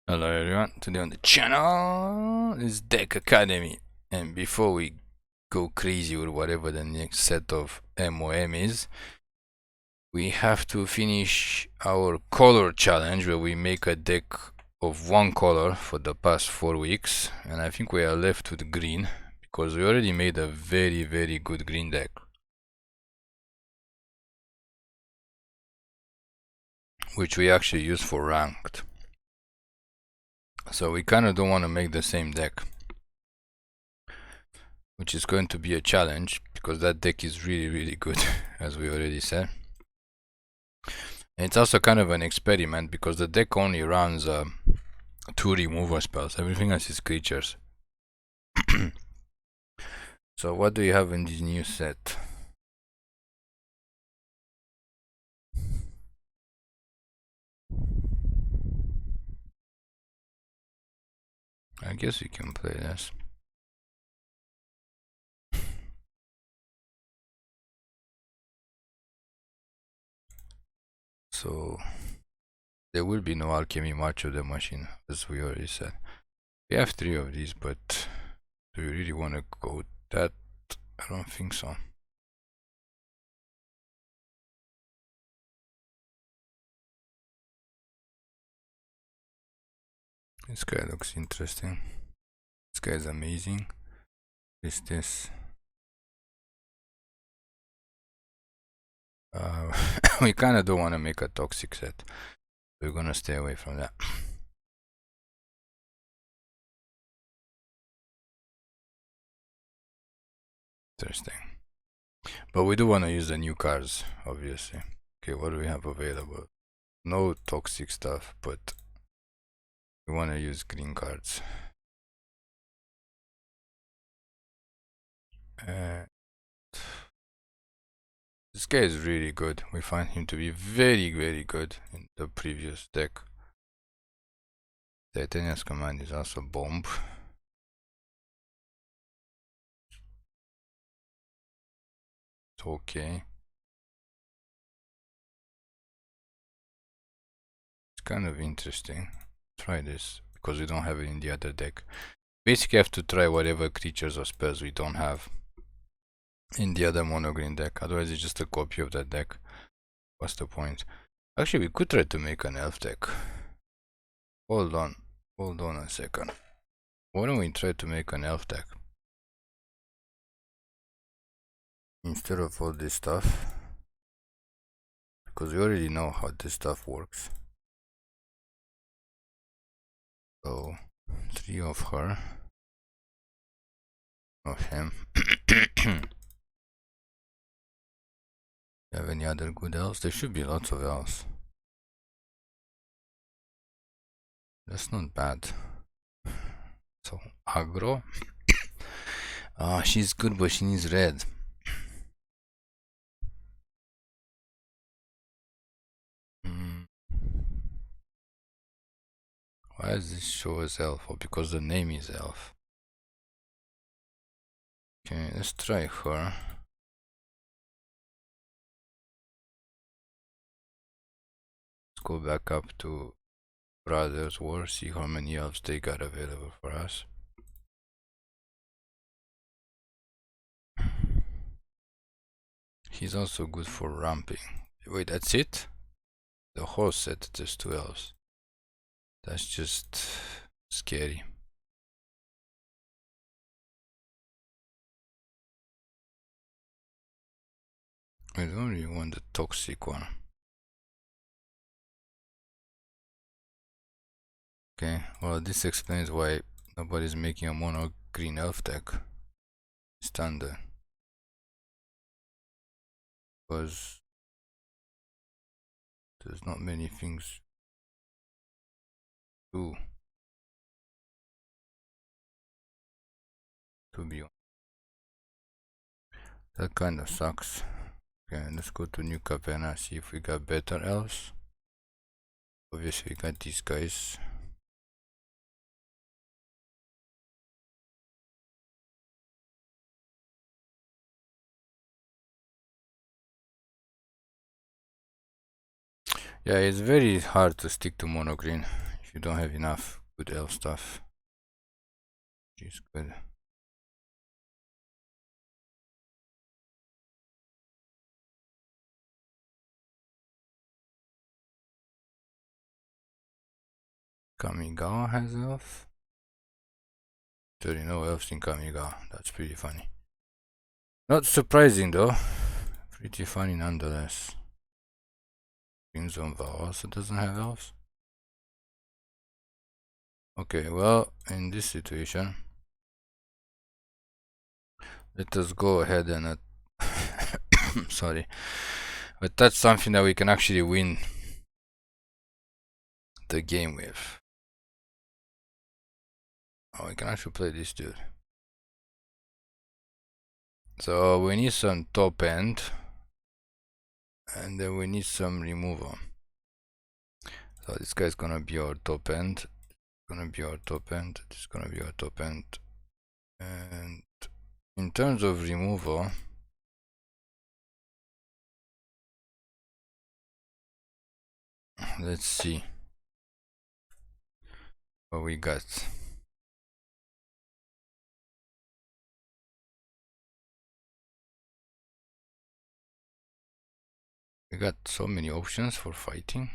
Hello everyone, today on the channel is Deck Academy, and before we go crazy with whatever the next set of MOM is, we have to finish our color challenge where we make a deck of one color for the past 4 weeks, and I think we are left with green because we already made a very good green deck, which we actually use for ranked. So we kind of don't want to make the same deck, which is going to be a challenge because that deck is really good, as we already said. And it's also kind of an experiment because the deck only runs 2 removal spells, everything else is creatures. So what do you have in this new set? I guess we can play this. So there will be no alchemy March of the Machine, as we already said. We have 3 of these, but do you really want to go with that? I don't think so. This guy looks interesting. This guy is amazing. What is this? We kind of don't want to make a toxic set. We're gonna stay away from that. Interesting. But we do want to use the new cards, obviously. Okay, what do we have available? No toxic stuff, but we want to use green cards. This guy is really good. We find him to be very good in the previous deck. Titania's command is also bomb. It's okay. It's kind of interesting. Try this because we don't have it in the other deck. Basically have to try whatever creatures or spells we don't have in the other mono green deck, otherwise it's just a copy of that deck. What's the point? Actually, we could try to make an elf deck. Hold on a second. Why don't we try to make an elf deck instead of all this stuff, because we already know how this stuff works. So 3 of her, of him. You have any other good elves? There should be lots of elves. That's not bad. So aggro. Ah, she's good, but she needs red. Why does this show as elf? Or because the name is elf. Okay, let's try her. Let's go back up to Brothers War, see how many elves they got available for us. He's also good for ramping. Wait, that's it? The whole set, just 2 elves. That's just scary. I don't really want the toxic one. Okay, well this explains why nobody's making a mono green elf deck. Standard. Because there's not many things to be on. That kind of sucks. Okay, let's go to New Capenna, see if we got better elves. Obviously we got these guys. Yeah, it's very hard to stick to mono green. If you don't have enough good elf stuff, which is good. Kamigawa has elf. There are no elves in Kamigawa. That's pretty funny. Not surprising though. Pretty funny nonetheless. Crimson Vow also doesn't have elves. Okay, well, in this situation, let us go ahead and sorry, but that's something that we can actually win the game with. Oh, we can actually play this dude. So we need some top end, and then we need some removal. So this guy's gonna be our top end. Gonna be our top end. This is gonna be our top end. And in terms of removal, let's see what we got. We got so many options for fighting.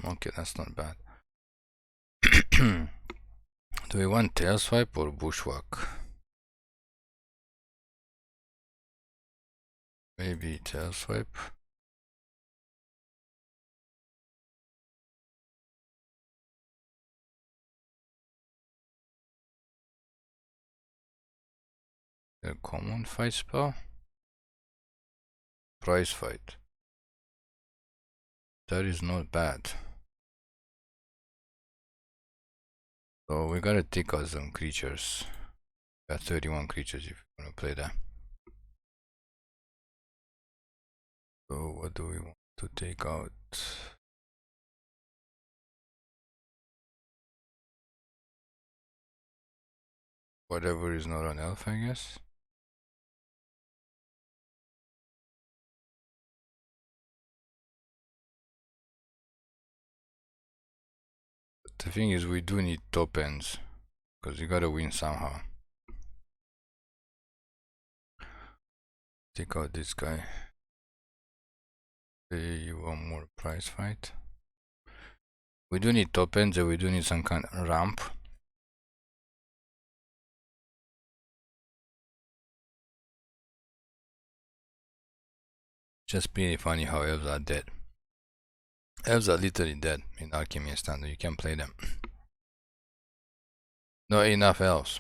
Okay, that's not bad. Do we want tail swipe or bushwhack? Maybe tail swipe. A common fight spell. Prizefight. That is not bad. So we gotta take out some creatures. Got 31 creatures if you wanna play that. So what do we want to take out? Whatever is not an elf, I guess. But the thing is, we do need top ends because you gotta win somehow. Take out this guy. Play one more prize fight. We do need top ends and we do need some kind of ramp. Just pretty funny how elves are dead. Elves are literally dead in alchemy and standard. You can't play them. Not enough elves.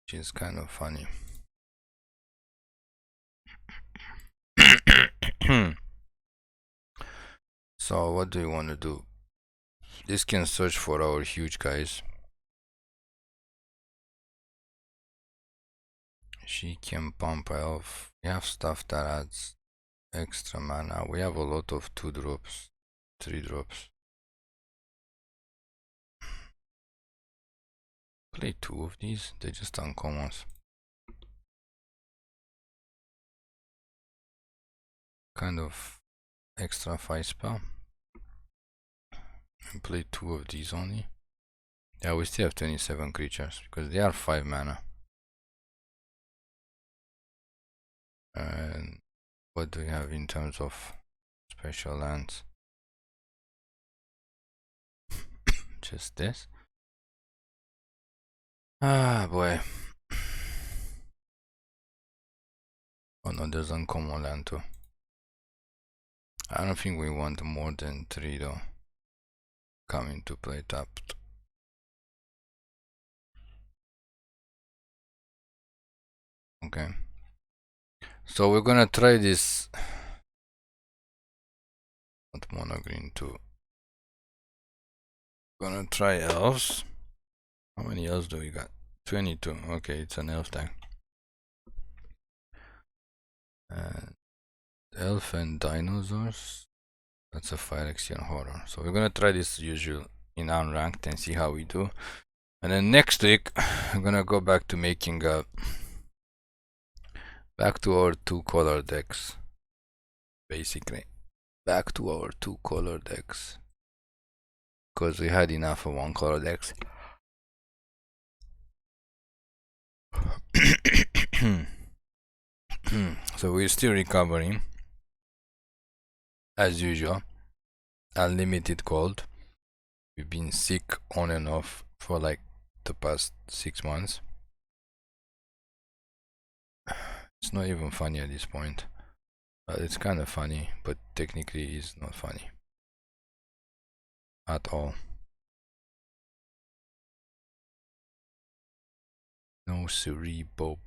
Which is kind of funny. So what do you want to do? This can search for our huge guys. She can pump elf. We have stuff that adds extra mana. We have a lot of 2 drops, 3 drops. Play 2 of these. They're just uncommons. Kind of extra fight spell. And play 2 of these only. Yeah, we still have 27 creatures because they are 5 mana. And what do we have in terms of special lands? Just this. Ah boy. Oh no, there's uncommon land too. I don't think we want more than 3 though. Come into play tapped. Okay. So we're gonna try this. Not mono green too. Gonna try elves. How many elves do we got? 22. Okay, it's an elf deck. And elf and dinosaurs. That's a Phyrexian horror. So we're gonna try this usual in unranked and see how we do. And then next week I'm gonna go back to making back to our 2-color decks, basically. Back to our 2-color decks, because we had enough of 1-color decks. So we're still recovering as usual. Unlimited cold. We've been sick on and off for like the past 6 months. It's not even funny at this point. It's kind of funny, but technically it's not funny at all. No siree, Bob.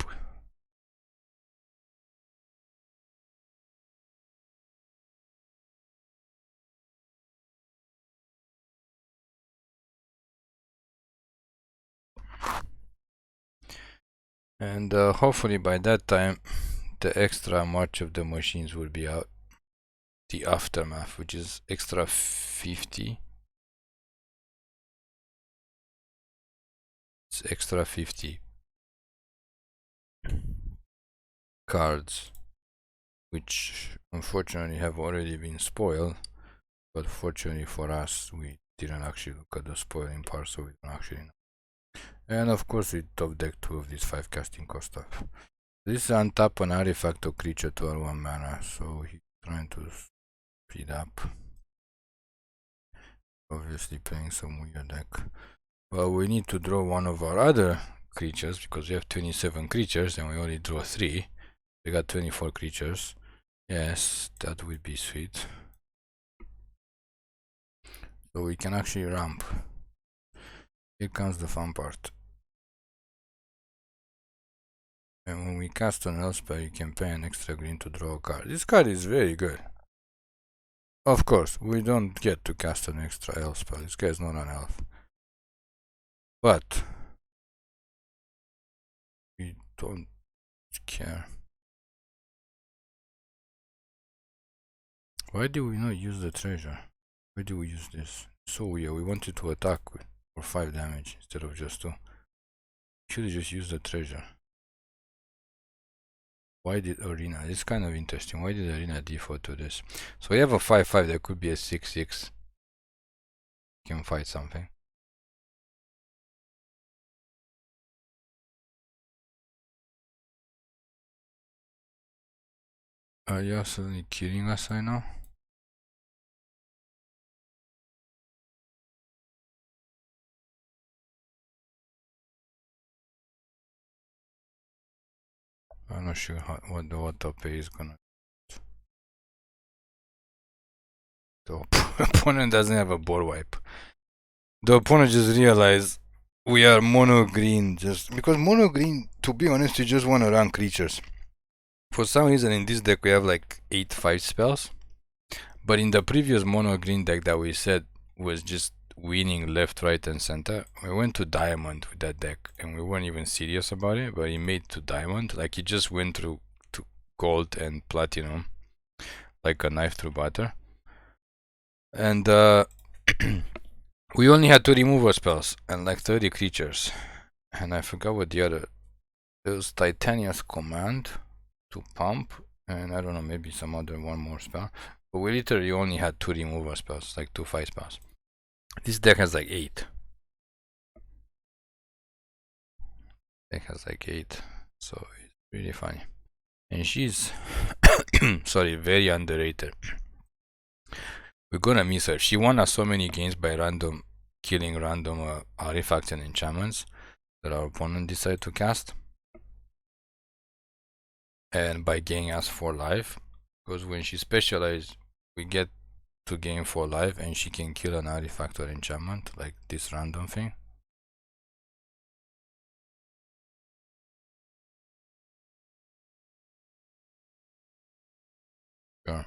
And hopefully by that time the extra March of the Machines will be out. The Aftermath, which is extra 50. It's extra 50 cards, which unfortunately have already been spoiled, but fortunately for us we didn't actually look at the spoiling part, so we don't actually know. And of course we top deck 2 of these 5 casting cost stuff. This is untap an artifact or creature to our 1 mana, so he's trying to speed up. Obviously playing some weird deck. Well, we need to draw one of our other creatures, because we have 27 creatures and we only draw 3. We got 24 creatures. Yes, that would be sweet. So we can actually ramp. Here comes the fun part. And when we cast an elf spell, you can pay an extra green to draw a card. This card is very good. Of course, we don't get to cast an extra elf spell. This guy is not an elf. But we don't care. Why do we not use the treasure? Why do we use this? So weird. We wanted to attack for 5 damage instead of just 2. Should have just used the treasure. Why did Arena? It's kind of interesting. Why did Arena default to this? So we have a 5/5 that could be a 6/6. Can fight something. Are you absolutely kidding us right now? I'm not sure what the auto pay is gonna. The opponent doesn't have a board wipe. The opponent just realized we are mono green, just because mono green, to be honest, you just want to run creatures. For some reason in this deck we have like 8/5 spells, but in the previous mono green deck that we said was just winning left, right and center, we went to diamond with that deck and we weren't even serious about it, but he made to diamond, like he just went through to gold and platinum like a knife through butter. And we only had 2 removal spells and like 30 creatures, and I forgot what the other. It was Titania's Command to pump, and I don't know, maybe some other one more spell, but we literally only had 2 removal spells, like 2 fight spells. This deck has like 8. Deck has like 8, so it's really funny. And she's sorry, very underrated. We're gonna miss her. She won us so many games by killing random artifacts and enchantments that our opponent decided to cast, and by gaining us 4 life, because when she specializes we get to gain 4 life and she can kill an artifact or enchantment, like this random thing. Sure.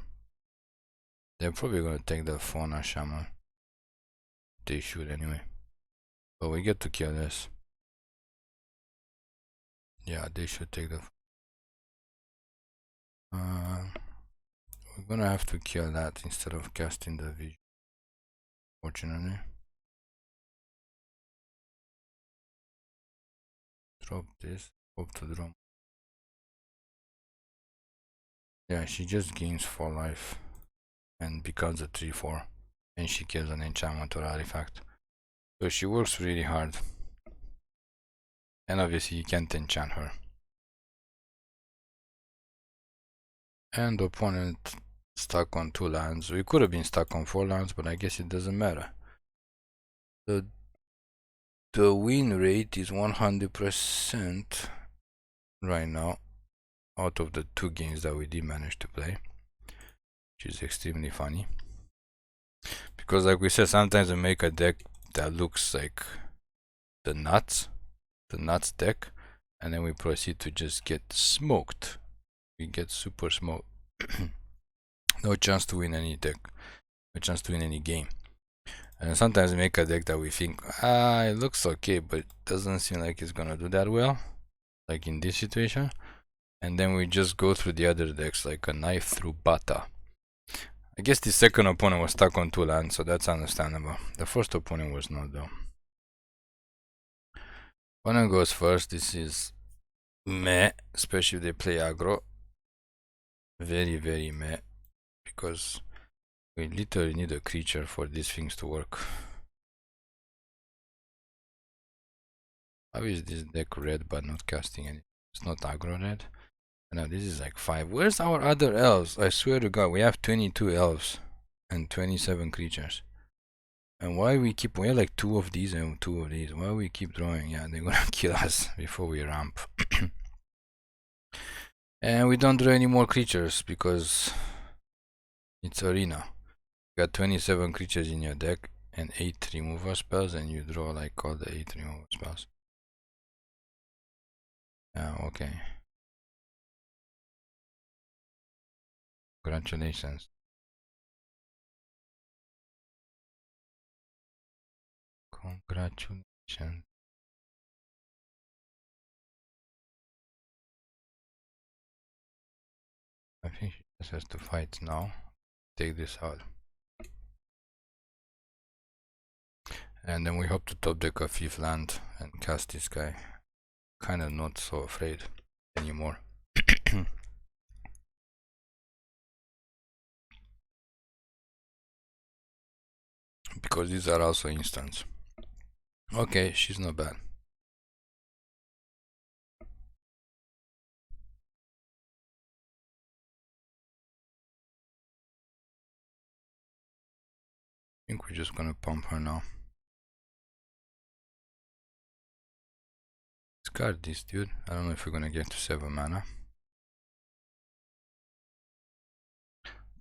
They're probably gonna take the Fauna Shaman. They should anyway. But we get to kill this. Yeah, they should take the. We're gonna have to kill that instead of casting the vision, fortunately. drop this. Hope to draw. Yeah, she just gains 4 life and becomes a 3/4, and she kills an enchantment or artifact. So she works really hard, and obviously you can't enchant her. And the opponent stuck on 2 lands. We could have been stuck on 4 lands, but I guess it doesn't matter. The win rate is 100% right now out of the 2 games that we did manage to play, which is extremely funny. Because like we said, sometimes we make a deck that looks like the nuts deck, and then we proceed to just get smoked. We get super smoked. No chance to win any deck, no chance to win any game. And sometimes we make a deck that we think, it looks okay, but it doesn't seem like it's gonna do that well, like in this situation. And then we just go through the other decks like a knife through butter. I guess the second opponent was stuck on 2 lands, so that's understandable. The first opponent was not, though. Opponent goes first. This is meh, especially if they play aggro. Very, very meh, because we literally need a creature for these things to work. How is this deck red but not casting any? It's not aggro red. Now this is like 5. Where's our other elves? I swear to God, we have 22 elves and 27 creatures. And why we have like 2 of these and 2 of these? Why we keep drawing? Yeah, they're gonna kill us before we ramp. And we don't draw any more creatures because it's arena. You got 27 creatures in your deck and 8 removal spells, and you draw like all the 8 removal spells. Okay. Congratulations. Congratulations. I think she just has to fight now. Take this out. And then we hope to top deck a 5th land and cast this guy. Kinda not so afraid anymore. Because these are also instants. Okay, she's not bad. I think we're just gonna pump her now. Discard this dude. I don't know if we're gonna get to 7 mana.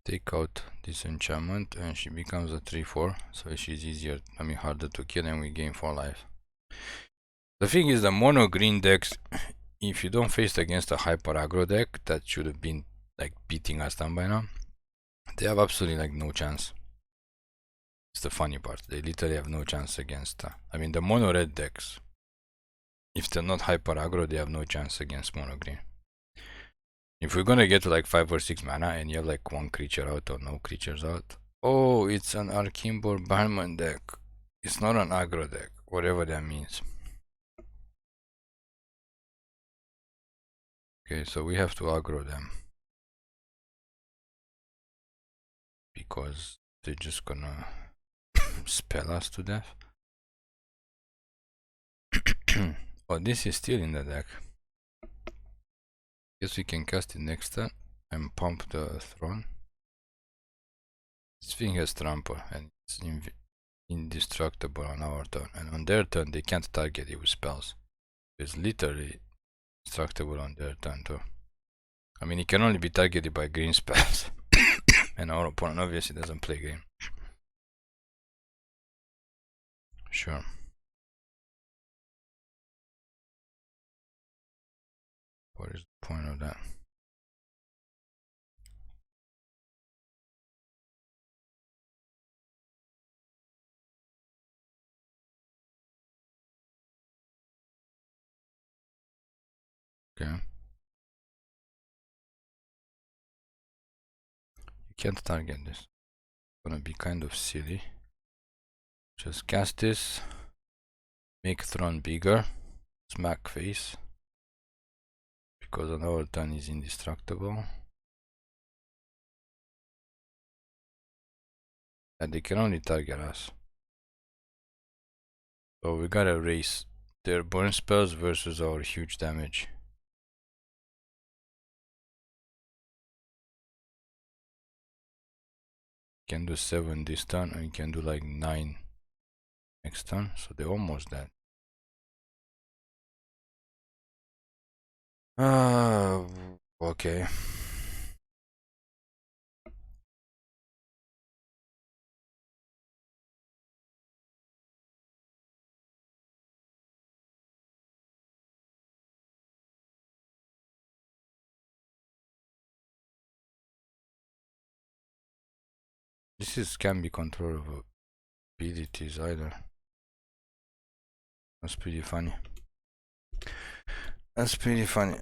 Take out this enchantment and she becomes a 3/4, so she's easier, harder to kill, and we gain 4 life. The thing is, the mono green decks, if you don't face against a hyper aggro deck that should have been like beating us down by now, they have absolutely like no chance. It's the funny part. They literally have no chance against the mono red decks, if they're not hyper aggro, they have no chance against mono green. If we're gonna get to like 5 or 6 mana and you have like 1 creature out or no creatures out, oh, it's an Archimbor Barman deck. It's not an aggro deck, whatever that means. Okay, so we have to aggro them because they're just gonna spell us to death. Oh, this is still in the deck. Guess we can cast it next turn and pump the Thrun. This thing has trample and it's indestructible on our turn, and on their turn they can't target it with spells. It's literally indestructible on their turn too. It can only be targeted by green spells. And our opponent obviously doesn't play green. Sure. What is the point of that? Okay. You can't target this. It's gonna be kind of silly. Just cast this. Make Thrun bigger. Smack face. because on our turn is indestructible. And they can only target us. So we gotta raise their burn spells versus our huge damage. Can do 7 this turn and you can do like 9 next turn, so they're almost dead. Okay. This can be control of abilities either. That's pretty funny. That's pretty funny.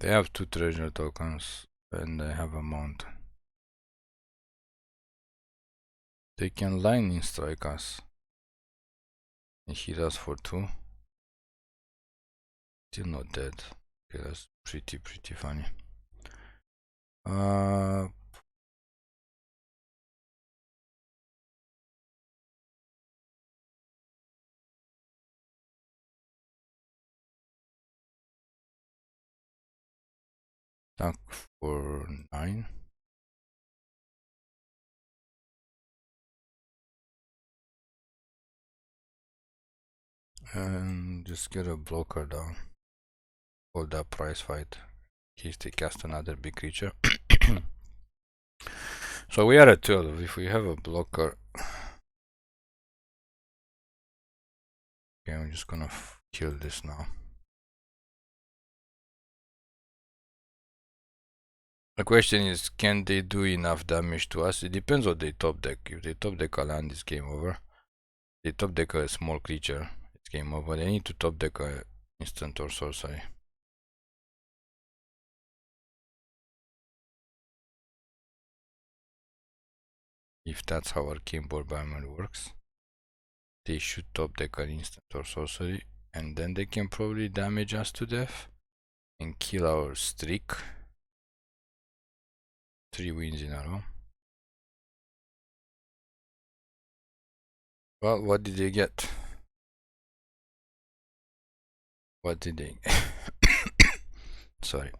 They have 2 treasure tokens and they have a mountain. They can lightning strike us and hit us for 2. Still not dead. Okay, that's pretty funny. Attack for 9. And just get a blocker down. Hold that Prizefight. In case they cast another big creature. So we are at 12. If we have a blocker. Okay, I'm just gonna kill this now. The question is, can they do enough damage to us? It depends on their top deck. If they top deck a land, it's game over. They top deck a small creature, it's game over. They need to top deck a instant or sorcery. If that's how Arcane Bombardment works, they should top deck an instant or sorcery, and then they can probably damage us to death and kill our streak. 3 wins in a row. Well, what did they get? What did they sorry.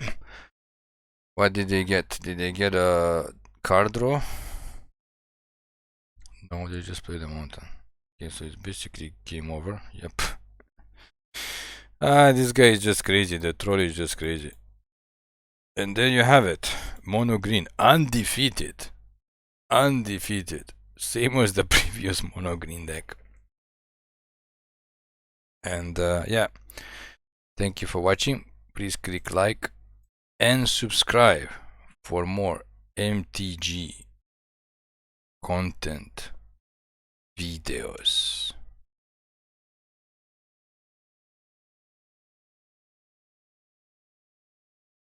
What did they get? Did they get a card draw? No, they just play the mountain. Okay, so it's basically game over. Yep. This guy is just crazy. The troll is just crazy. And there you have it. Mono green. Undefeated. Undefeated. Same as the previous mono green deck. And yeah. Thank you for watching. Please click like and subscribe for more MTG content videos.